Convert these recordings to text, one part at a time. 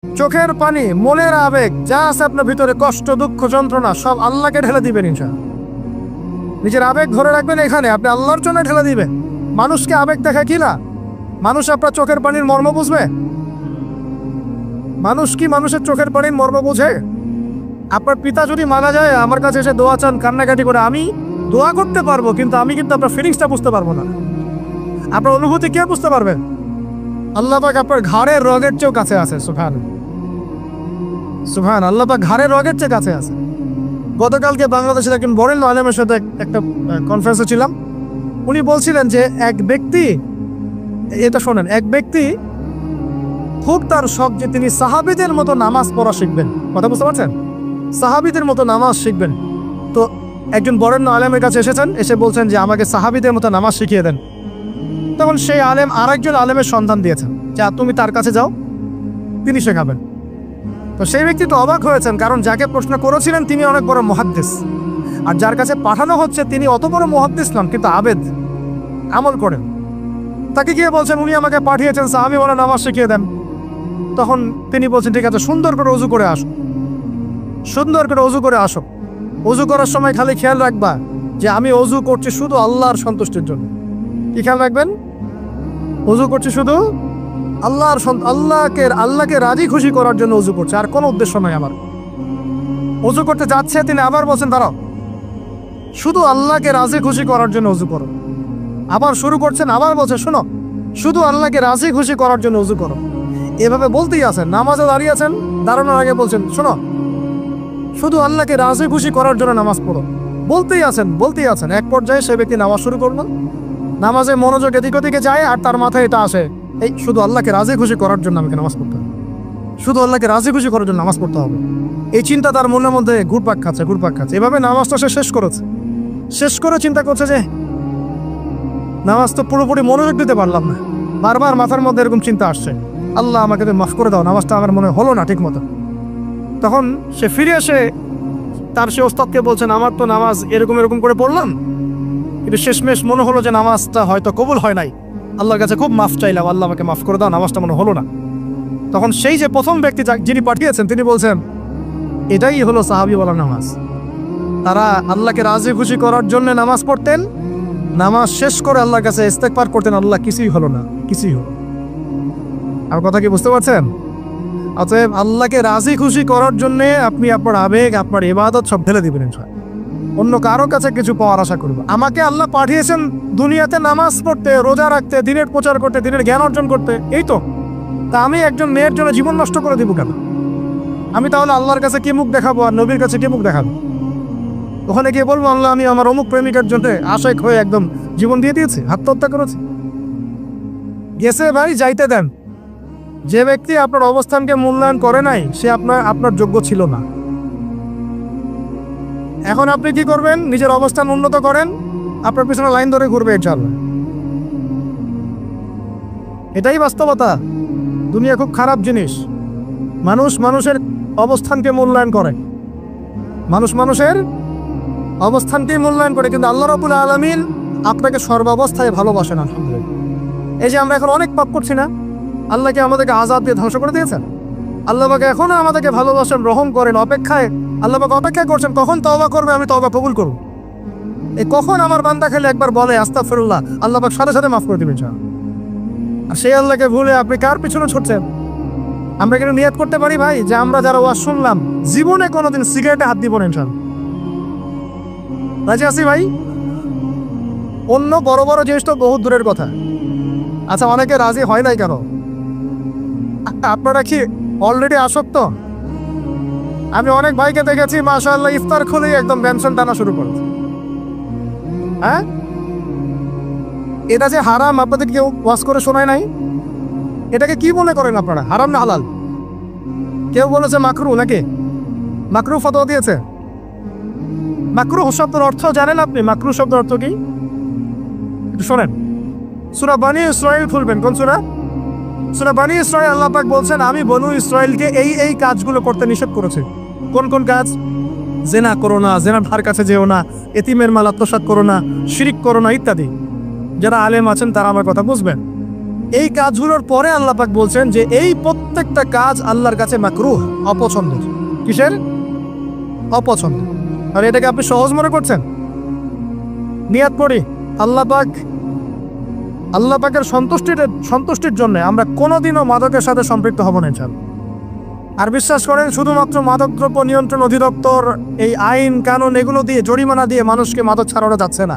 চোখের পানি, মনের আবেগ, যা আছে আপনার ভিতরে, কষ্ট, দুঃখ, যন্ত্রণা, সব আল্লাহকে ঢেলে দিবেন ইনশাআল্লাহ। নিজের আবেগ ধরে রাখবেন এখানে, আপনি আল্লাহর জন্য ঢেলে দিবেন। মানুষকে আবেগ দেখা কি না? মানুষ আপনার চোখের পানির মর্ম বুঝবে? মানুষ কি মানুষের চোখের পানির মর্ম বোঝে? আপনার পিতা যদি মারা যায়, আমার কাছে এসে দোয়া চান কান্নাকাটি করে, আমি দোয়া করতে পারবো, কিন্তু আমি কিন্তু আপনার ফিলিংসটা বুঝতে পারবো না। আপনার অনুভূতি কে বুঝতে পারবেন? আল্লাহ পাক আপনার ঘাড়ের রগের চেয়েও কাছে আছে। সুবহান সুবহান, আল্লাহ পাক ঘাড়ের রগের চেয়ে কাছে আছে। গতকালকে বাংলাদেশের একজন বরেণ্য আলেমের সাথে একটা কনফারেন্সে ছিলাম। উনি বলছিলেন যে এক ব্যক্তি, এটা শোনেন, এক ব্যক্তি খুব তার শখ যে তিনি সাহাবীদের মতো নামাজ পড়া শিখবেন। কথা বুঝতে পারছেন? সাহাবীদের মতো নামাজ শিখবেন। তো একজন বরেণ্য আলেমের কাছে এসেছেন, এসে বলছেন যে আমাকে সাহাবীদের মতো নামাজ শিখিয়ে দেন। তখন সেই আলেম আরেকজন আলেমের সন্ধান দিয়েছেন, যা তুমি তার কাছে যাও, তিনি শেখাবেন। তো সেই ব্যক্তি তো অবাক হয়েছেন, কারণ যাকে প্রশ্ন করেছিলেন তিনি অনেক বড় মুহাদ্দিস, আর যার কাছে পাঠানো হচ্ছে তিনি অত বড় মুহাদ্দিস নন, কিন্তু আবেদ, আমল করেন। তাকে গিয়ে বলছেন উনি আমাকে পাঠিয়েছেন সাহাবী বলে নামাজ শিখিয়ে দেন। তখন তিনি বলছেন ঠিক আছে, সুন্দর করে ওযু করে আসো, সুন্দর করে ওযু করে আসো। ওযু করার সময় খালি খেয়াল রাখবা যে আমি ওযু করছি শুধু আল্লাহর সন্তুষ্টির জন্য। কি খেয়াল রাখবেন? ওযু করছি শুধু আল্লাহকে রাজি খুশি করার জন্য ওযু করছে, আর কোনো উদ্দেশ্য নয় আমার। ওযু করতে যাচ্ছে, তিনি আবার বলছেন দাঁড়াও, শুধু আল্লাহকে রাজি খুশি করার জন্য ওযু করো। আবার শুরু করছেন, আবার বলছে শোনো, শুধু আল্লাহকে রাজি খুশি করার জন্য ওযু করো। এভাবে বলতেই আছেন, নামাজে দাঁড়িয়ে আছেন, দাঁড়ানোর আগে বলছেন শোনো, শুধু আল্লাহকে রাজি খুশি করার জন্য নামাজ পড়ো। বলতেই আছেন। এক পর্যায়ে সে ব্যক্তি নামাজ শুরু করলো, নামাজে মনোযোগ এদিক ওদিকে যায়, আর তার মাথায় এটা আসে, এই শুধু আল্লাহকে রাজি খুশি করার জন্য আমাকে নামাজ পড়তে হবে, শুধু আল্লাহকে রাজি খুশি করার জন্য নামাজ পড়তে হবে। এই চিন্তা তার মনের মধ্যে ঘুরপাক খাচ্ছে। এভাবে নামাজটা সে শেষ করেছে। শেষ করে চিন্তা করছে যে নামাজ তো পুরোপুরি মনোযোগ দিতে পারলাম না। বারবার মাথার মধ্যে এরকম চিন্তা আসছে, আল্লাহ আমাকে তো মাফ করে দাও, নামাজটা আমার মনে হলো না ঠিক মতো। তখন সে ফিরে এসে তার সে ওস্তাদকে বলছেন আমার তো নামাজ এরকম করে পড়লাম, কিন্তু শেষমেশ মনে হলো যে নামাজটা হয়তো কবুল হয় নাই। আল্লাহর কাছে খুব মাফ চাইলাম, আল্লাহ আমাকে মাফ করে দাও, নামাজটা মনে হলো না। তখন সেই যে প্রথম ব্যক্তি যিনি পাঠিয়েছেন তিনি বলছেন এটাই হলো সাহাবী বলা নামাজ। তারা আল্লাহকে রাজি খুশি করার জন্য নামাজ পড়তেন, নামাজ শেষ করে আল্লাহর কাছে ইস্তেগফার করতেন, আল্লাহ কিছুই হলো না, কিছুই হলো। আর কথা কি বুঝতে পারছেন? অতএব আল্লাহকে রাজি খুশি করার জন্য আপনি আপনার আবেগ, আপনার ইবাদত সব ঢেলে দিবেন ইনশাআল্লাহ। অন্য কারো কাছে কিছু পাওয়ার আশা করব। আমাকে আল্লাহ পাঠিয়েছেন দুনিয়াতে নামাজ পড়তে, রোজা রাখতে, দিনের প্রচার করতে, দিনের জ্ঞান অর্জন করতে, এই তো। তা আমি একজন মেয়ের জন্য জীবন নষ্ট করে দিব কেন? আমি তাহলে আল্লাহর কাছে কি মুখ দেখাবো, আর নবীর কাছে কি মুখ দেখাবো? ওখানে গিয়ে বলবো আল্লাহ আমি আমার অমুক প্রেমিকার জন্য আশেক হয়ে একদম জীবন দিয়ে দিয়েছি, আত্মহত্যা করেছি। গেছে ভাই, যাইতে দেন। যে ব্যক্তি আপনার অবস্থানকে মূল্যায়ন করে নাই সে আপনার যোগ্য ছিল না। এখন আপনি কি করবেন? নিজের অবস্থান উন্নত করেন, আপনার পিছনে লাইন ধরে ঘুরবে ইনশাআল্লাহ। এটাই বাস্তবতা। দুনিয়া খুব খারাপ জিনিস। মানুষ মানুষের অবস্থানকে মূল্যায়ন করে, মানুষের অবস্থানকে মূল্যায়ন করে, কিন্তু আল্লাহ রাব্বুল আলামিন আপনাকে সর্বাবস্থায় ভালোবাসেন। আলহামদুলিল্লাহ। এই যে আমরা এখন অনেক পাপ করছি না, আল্লাহকে আমাদেরকে আযাব দিয়ে ধ্বংস করে দিয়েছেন। আল্লাহ পাক এখনো আমাদেরকে ভালোবাসেন, রহম করেন, আল্লাহ পাক অপেক্ষা করছেন কখন তওবা করবে, আমি তওবা কবুল করব। এই কখন আমার বান্দা খেলে একবার বলে আস্তাগফিরুল্লাহ, আল্লাহ পাক সাথে সাথে মাফ করে দিবেন। আর সেই আল্লাহকে ভুলে আপনি কার পিছনে ছুটছেন? আমরা কিন্তু নিয়ত করতে পারি ভাই যে আমরা যারা ওয়াজ শুনলাম জীবনে কোনোদিন সিগারেটে হাত দিব না ইনশাআল্লাহ। রাজি আছি ভাই? অন্য বড় বড় জিনিস তো বহুত দূরের কথা। আচ্ছা, অনেকে রাজি হয় নাই কেন? আপনারা কি অলরেডি আসক্ত? আমি অনেক ভাইকে দেখেছি মাশাআল্লাহ ইফতার খুলেই একদম ব্যঞ্জন টানা শুরু করেছে। হ্যাঁ, এটা যে হারাম আপনাদের কেউ ওয়াজ করে শোনায় নাই? এটাকে কি মনে করেন আপনারা, হারাম না হালাল? কেউ বলেছে মাকরু, নাকি মাকরু ফতোয়া দিয়েছে? মাকরু শব্দের অর্থ জানেন আপনি? মাকরু শব্দের অর্থ কি একটু শোনেন। সূরা বনী ইসরাঈল খুলবেন। কোন সূরা? সূরা বনী ইসরাঈল। আল্লাহ পাক বলছেন আমি বনু ইসরাঈলকে এই কাজগুলো করতে নিষেধ করেছি। কোন কাজ? জেনা করো না, জেনার ধার কাছে যেও না, এতিমের মাল আত্মসাৎ করো না, শিরিক করো না ইত্যাদি। যারা আলেম আছেন তারা আমার কথা বুঝবেন। এই কাজগুলোর পরে আল্লাহ পাক বলছেন যে এই প্রত্যেক প্রত্যেকটা কাজ আল্লাহর কাছে মাকরুহ, অপছন্দের। কিসের? অপছন্দ। আর এটাকে আপনি সহজ মনে করছেন? নিয়াত করি আল্লাহ পাকের সন্তুষ্টির জন্য আমরা কোনোদিনও মাদকের সাথে সম্পৃক্ত হব না ইনশাআল্লাহ। আর বিশ্বাস করেন, শুধুমাত্র মাদকদ্রব্য নিয়ন্ত্রণ অধিদপ্তর এই আইন কানুন এগুলো দিয়ে, জরিমানা দিয়ে মানুষকে মাদক ছাড়ানো যাচ্ছে না,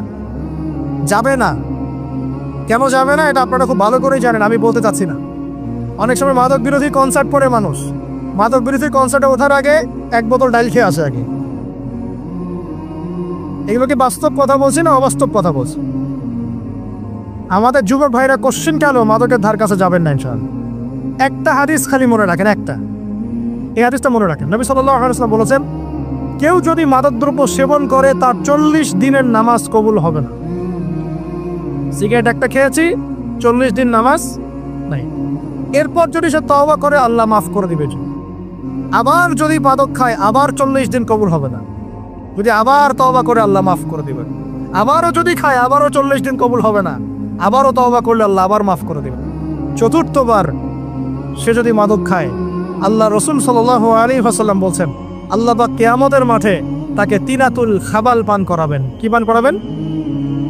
যাবে না। কেন যাবে না এটা আপনারা খুব ভালো করেই জানেন, আমি বলতে চাচ্ছি না। অনেক সময় মাদক বিরোধী কনসার্ট করে মানুষ, মাদক বিরোধী কনসার্টে ওঠার আগে এক বোতল ডাইল খেয়ে আসে আগে। এগুলো কি বাস্তব কথা বলছি না অবাস্তব কথা বলছি? আমাদের যুবক ভাইরা কোশ্চেন কেন মাদকের ধার কাছে যাবেন না ইনশাআল্লাহ। একটা হাদিস খালি মনে রাখেন, একটা, এই হাদিসটা মনে রাখেন। নবী সাল্লাল্লাহু আলাইহি ওয়াসাল্লাম বলেছেন, কেউ যদি মাদকদ্রব্য সেবন করে তার 40 দিনের নামাজ কবুল হবে না। সিগারেট একটা খেয়েছি, 40 দিন নামাজ নাই। এরপর যদি সে তওবা করে আল্লাহ মাফ করে দিবে। আবার যদি মাদক খায় আবার 40 দিন কবুল হবে না। যদি আবার তওবা করে আল্লাহ মাফ করে দিবেন। আবারও যদি খায় আবারও 40 দিন কবুল হবে না। আবারও তওবা করলে আল্লাহ আবার মাফ করে দিবেন। চতুর্থবার সে যদি মাদক খায়, আল্লাহ রাসূল সাল্লাল্লাহু আলাইহি ওয়াসাল্লাম বলছেন, আল্লাহ পাক কিয়ামতের মাঠে তাকে তিনাতুল খাবাল পান করাবেন। কি পান করাবেন?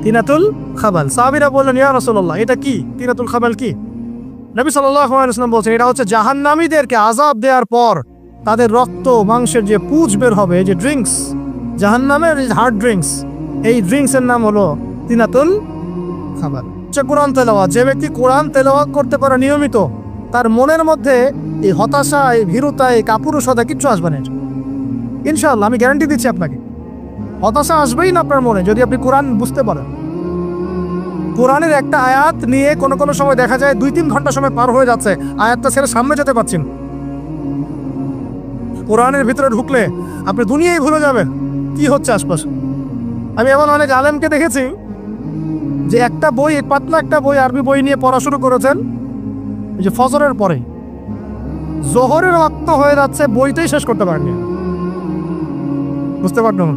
তিনাতুল খাবাল। সাহাবীরা বললেন, ইয়া রাসূলুল্লাহ, এটা কি তিনাতুল খাবাল? কি? নবী সাল্লাল্লাহু আলাইহি ওয়াসাল্লাম বলছেন, এটা হচ্ছে জাহান্নামীদেরকে আযাব দেওয়ার পর তাদের রক্ত মাংসের যে পুঁজ বের হবে, যে ড্রিঙ্কস, জাহান্নামের হার্ড ড্রিঙ্কস, এই ড্রিঙ্কসের নাম হলো তিনাতুল খাবাল। কোরআন তেলাওয়াত, যে ব্যক্তি কোরআন তেলাওয়াত করতে পারে নিয়মিত, তার মনের মধ্যে এই হতাশা, এই ভীরুতা, এই কাপুরুষতা কিচ্ছু আসবে না ইনশাআল্লাহ। আমি গ্যারান্টি দিচ্ছি আপনাকে, হতাশা আসবেই না আপনার মনে যদি আপনি কোরআন বুঝতে পারেন। কোরআনের একটা আয়াত নিয়ে কোনো কোনো সময় দেখা যায় 2-3 ঘন্টা সময় পার হয়ে যাচ্ছে, আয়াতটা ছেড়ে সামনে যেতে পারছেন। কোরআনের ভিতরে ঢুকলে আপনি দুনিয়ায় ভুলে যাবেন কি হচ্ছে আশপাশে। আমি এমন অনেক আলেমকে দেখেছি যে একটা বই, পাতলা একটা বই, আরবি বই নিয়ে পড়া শুরু করেছেন, যে ফজরের পরে জোহরের ওয়াক্ত হয়ে যাচ্ছে, বইটাই শেষ করতে পারেননি। বুঝতে পারলাম?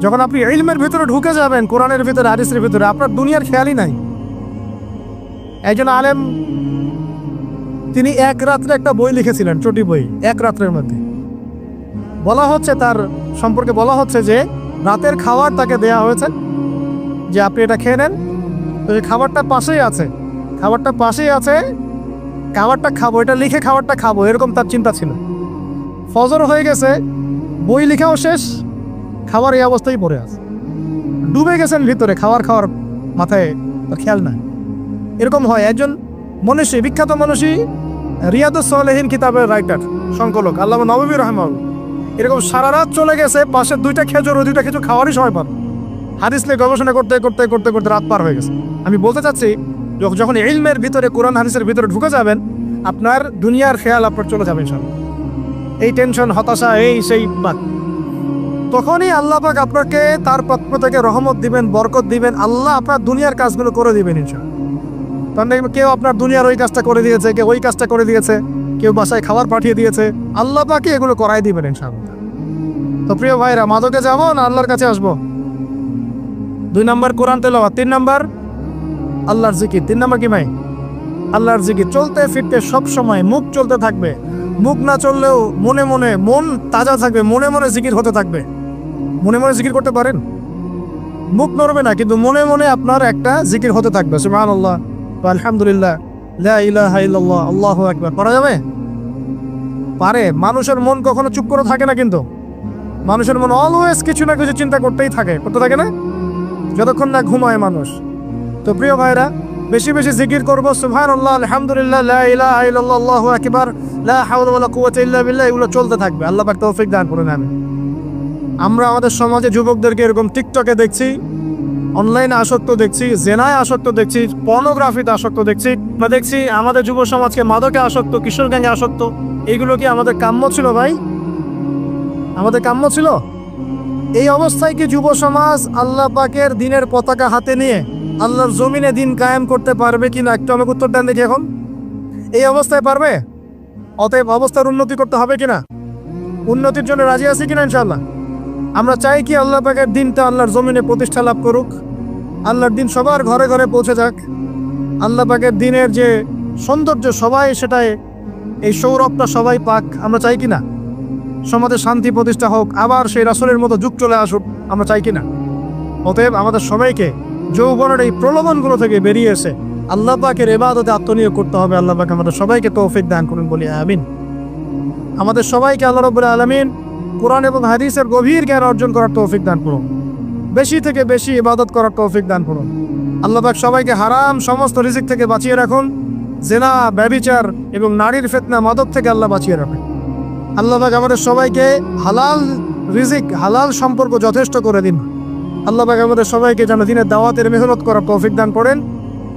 যখন আপনি ইলমের ভিতরে ঢুকে যাবেন, কোরআনের ভিতরে, হাদিসের ভিতরে, আপনার দুনিয়ার খেয়ালই নাই। একজন আলেম, তিনি এক রাত্রে একটা বই লিখেছিলেন, চটি বই, এক রাত্রের মধ্যে। বলা হচ্ছে, তার সম্পর্কে বলা হচ্ছে যে রাতের খাবার তাকে দেয়া হয়েছে, যে আপনি এটা খেয়ে নেন। তো এই খাবারটা পাশেই আছে, খাবারটা খাবো, এটা লিখে খাবারটা খাবো, এরকম তার চিন্তা ছিল। ফজর হয়ে গেছে, বই লেখাও শেষ, খাবার এই অবস্থায় পড়ে আছে, ডুবে গেছেন ভিতরে, খাওয়ার মাথায় খেয়াল নাই। এরকম হয়। একজন মনীষী, বিখ্যাত মনীষী, রিয়াদুস সালেহীন কিতাবের রাইটার, সংকলক আল্লামা নববী রাহমাহুল্লাহ, এরকম সারা রাত চলে গেছে, পাশে 2টা খেজুর খাওয়ারই সময় পান। হাদিস নিয়ে গবেষণা করতে করতে করতে করতে রাত পার হয়ে গেছে। আমি বলতে চাচ্ছি, যখন ইলমের ভিতরে, কোরআন হাদিসের ভিতরে ঢুকে যাবেন, আপনার দুনিয়ার খেয়াল আপনার চলে যাবে ইনশাআল্লাহ। এই টেনশন, হতাশা, এই সেই বাদ, তখনই আল্লাহ পাক আপনাকে তার পক্ষ থেকে রহমত দিবেন, বরকত দিবেন। আল্লাহ আপনার দুনিয়ার কাজগুলো করে দিবেন ইনশাআল্লাহ। তাহলে কেউ আপনার দুনিয়ার ওই কাজটা করে দিয়েছে, কেউ ওই কাজটা করে দিয়েছে, কেউ বাসায় খাবার পাঠিয়ে দিয়েছে, আল্লাহ পাকই এগুলো করাই দিবেন ইনশাআল্লাহ। তো প্রিয় ভাইরা, মাদকে যাবো না আল্লাহর কাছে আসবো? 2 নম্বর কোরআন তেলাওয়াত, 3 নম্বর আল্লাহর জিকির। 3 নম্বর কি ভাই? আল্লাহর জিকির। চলতে ফিরতে সব সময় মুখ চলতে থাকবে, মুখ না চললেও মনে মনে মন তাজা থাকবে, মনে মনে জিকির হতে থাকবে। মনে মনে জিকির করতে পারেন? মুখ নড়বে না, কিন্তু মনে মনে আপনার একটা জিকির হতে থাকবে, সুবহানাল্লাহ, আলহামদুলিল্লাহ, লা ইলাহা ইল্লাল্লাহ, আল্লাহু আকবার। পারা যাবে? পারে। মানুষের মন কখনো চুপ করে থাকে না, কিন্তু মানুষের মন অলওয়েজ কিছু না কিছু চিন্তা করতেই থাকে, করতে থাকে না, যতক্ষণ না ঘুমায় মানুষ। তো প্রিয় ভাইরা, বেশি বেশি জিকির করবো, সুবহানাল্লাহ, আলহামদুলিল্লাহ, লা ইলাহা ইল্লাল্লাহ, আল্লাহু আকবার, লা হাওলা ওয়ালা কুওয়াতা ইল্লা বিল্লাহ, এগুলো চলতে থাকবে। আল্লাহ পাক তৌফিক দান করুন। আমরা আমাদের সমাজে যুবকদেরকে এরকম টিকটকে দেখছি, অনলাইনে আসক্ত দেখছি, জেনায় আসক্ত দেখছি, পর্নোগ্রাফিতে আসক্ত দেখছি, আমরা দেখছি আমাদের যুব সমাজকে মাদকে আসক্ত, কিশোর গ্যাংয়ে আসক্ত। এগুলো কি আমাদের কাম্য ছিল ভাই? আমাদের কাম্য ছিল? এই অবস্থায় কি যুব সমাজ আল্লাহ পাকের দিনের পতাকা হাতে নিয়ে আল্লাহর জমিনে দিন কায়েম করতে পারবে কিনা? একটু আমাকে উত্তর দেন দেখি। এখন এই অবস্থায় পারবে? অতএব অবস্থার উন্নতি করতে হবে কিনা? উন্নতির জন্য রাজি আছি কিনা ইনশাআল্লাহ? আমরা চাই কি আল্লাহ পাকের দিনটা আল্লাহর জমিনে প্রতিষ্ঠা লাভ করুক, আল্লাহর দিন সবার ঘরে ঘরে পৌঁছে যাক, আল্লাহ পাকের দিনের যে সৌন্দর্য সবাই সেটাই এই সৌরভটা সবাই পাক, আমরা চাই কিনা? সমাজে শান্তি প্রতিষ্ঠা হোক, আবার সেই রাসূলের মতো যুগ চলে আসুক, আমরা চাই কিনা? অতএব আমাদের সবাইকে যৌবনের এই প্রলোভনগুলো থেকে বেরিয়ে এসে আল্লাহ পাকের ইবাদতে আত্মনিয়োগ করতে হবে। আল্লাহ পাক আমাদের সবাইকে তৌফিক দান করুন, বলি আমিন। আমাদের সবাইকে আল্লাহ রাব্বুল আলামিন কোরআন এবং হাদিসের গভীর জ্ঞান অর্জন করার তৌফিক দান করুন, বেশি থেকে বেশি ইবাদত করার তৌফিক দান করুন। আল্লাহ পাক সবাইকে হারাম সমস্ত রিজিক থেকে বাঁচিয়ে রাখুন, জেনা, ব্যভিচার এবং নারীর ফিতনা, মাদক থেকে আল্লাহ বাঁচিয়ে রাখেন। আল্লাহ পাক আমাদের সবাইকে হালাল রিজিক, হালাল সম্পর্ক যথেষ্ট করে দিন। আল্লাহ পাক আমাদের সবাইকে যেন দিনের দাওয়াতের মেহনত করার তৌফিক দান করেন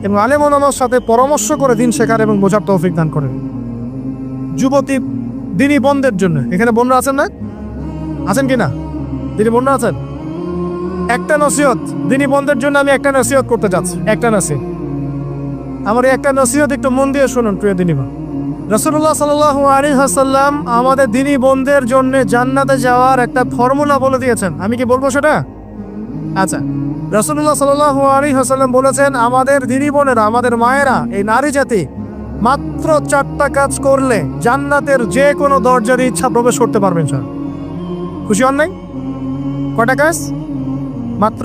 এবং আলেম ওলামার সাথে পরামর্শ করে দিন শেখার এবং বোঝার তৌফিক দান করেন। যুবতী দিনী বোনদের জন্য, এখানে বোনরা আছেন না? আছেন কি না? দিনী বোনরা আছেন? একটা নসিহত দিনী বোনদের জন্য আমি একটা নসিহত করতে চাচ্ছি, একটা নসিহত। আমার এই একটা নসিহত একটু মন দিয়ে শুনুন প্রিয় দিনী বোন। রাসূলুল্লাহ সাল্লাল্লাহু আলাইহি ওয়াসাল্লাম আমাদের দিনী বোনদের জন্য জান্নাতে যাওয়ার একটা ফর্মুলা বলে দিয়েছেন। আমি কি বলবো সেটা? আচ্ছা, রাসূলুল্লাহ সাল্লাল্লাহু আলাইহি ওয়াসাল্লাম বলেছেন আমাদের দিনী বোনেরা, আমাদের মায়েরা, এই নারী জাতি মাত্র 4টা কাজ করলে জান্নাতের যে কোনো দরজার ইচ্ছা প্রবেশ করতে পারবেন। স্যার খুশি হন নাই? কয়টা কাজ? মাত্র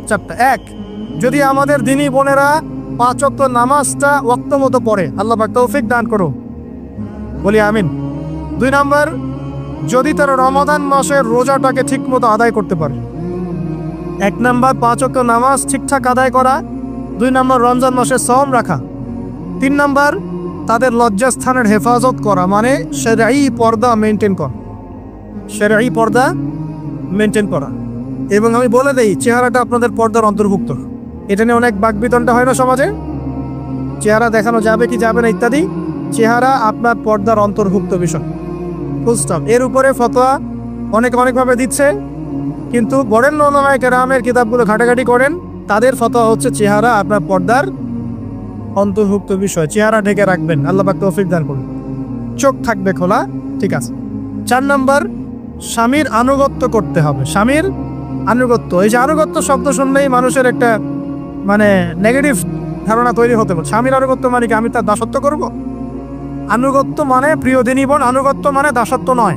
4টা। এক, যদি আমাদের দিনী বোনেরা 5 ওয়াক্ত নামাজটা ওয়াক্ত মতো পড়ে, আল্লাহ পাক তৌফিক দান করুন, বলি আমিন। 2 নাম্বার, যদি তারা রমাদান মাসের রোজাটাকে ঠিক মতো আদায় করতে পারে। 1 নাম্বার 5 ওয়াক্ত নামাজ ঠিকঠাক আদায় করা, 2 নাম্বার রমজান মাসে সওম রাখা, 3 নাম্বার তাদের লজ্জাস্থানের হেফাজত করা, মানে শরঈ পর্দা মেনটেন করা, শরঈ পর্দা মেনটেন করা। এবং আমি বলে দেই, চেহারাটা আপনাদের পর্দার অন্তর্ভুক্ত। এটা নিয়ে অনেক বাকবিতণ্ডা হয় না সমাজে, চেহারা দেখানো যাবে কি যাবে না ইত্যাদি। চেহারা আপনার পর্দার অন্তর্ভুক্ত বিষয়, ফুল স্টপ। এর উপরে ফতোয়া অনেকভাবে দিচ্ছে, কিন্তু বরেণ্য উলামায়ে কেরামের কিতাবগুলো ঘাটাঘাটি করেন, তাদের ফতোয়া হচ্ছে চেহারা আপনার পর্দার অন্তর্ভুক্ত বিষয়, চেহারা ঢেকে রাখবেন, আল্লাহ পাক তৌফিক দান করুন। চোখ থাকবে খোলা, ঠিক আছে। 4 নাম্বার, স্বামীর আনুগত্য করতে হবে। স্বামীর আনুগত্য, এই যে আনুগত্য শব্দ শুনলেই মানুষের একটা মানে নেগেটিভ ধারণা তৈরি হতে পারে। স্বামীর আনুগত্য মানে কি আমি তার দাসত্ব করব? আনুগত্য মানে, প্রিয় দিনী বোন, আনুগত্য মানে দাসত্ব নয়।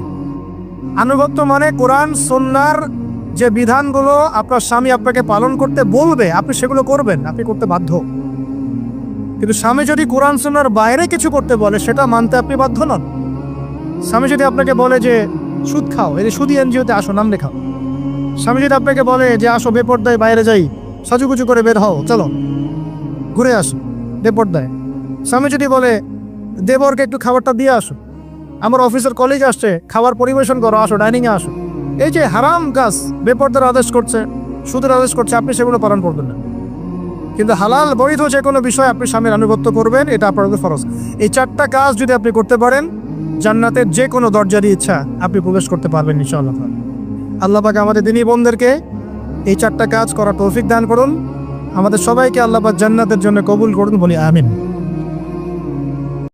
আনুগত্য মানে কোরআন সুন্নাহর যে বিধানগুলো আপনার স্বামী আপনাকে পালন করতে বলবে, আপনি সেগুলো করবেন, আপনি করতে বাধ্য। কিন্তু স্বামী যদি কোরআন সুন্নাহর বাইরে কিছু করতে বলে, সেটা মানতে আপনি বাধ্য নন। স্বামী যদি আপনাকে বলে যে সুদ খাও, এই সুদি এনজিওতে আসো, নাম লেখাও। স্বামী যদি আপনাকে বলে যে আসো বেপর্দায় বাইরে যাই, সাজুগুজু করে বের হও, চলো ঘুরে আসো বেপর্দায়। স্বামী যদি বলে দেবরকে একটু খাবারটা দিয়ে আসো, আমার অফিসের কলিগ আসছে, খাবার পরিবেশন করো, আসো ডাইনিংয়ে আসো, এই যে হারাম কাজ, বেপর্দার আদেশ করছে, সুদের আদেশ করছে, আপনি সেগুলো পালন করবেন না। কিন্তু হালাল বৈধ যে কোনো বিষয় আপনি স্বামীর আনুগত্য করবেন, এটা আপনাদের ফরজ। এই 4টা কাজ যদি আপনি করতে পারেন, জান্নাতের যে কোনো দরজারই ইচ্ছা আপনি প্রবেশ করতে পারবেন ইনশাআল্লাহ। আল্লাহ পাক আমাদের দিনী বোনদেরকে এই 4টা কাজ করার তৌফিক দান করুন। আমাদের সবাইকে আল্লাহ পাক জান্নাতের জন্য কবুল করুন, বলি আমিন।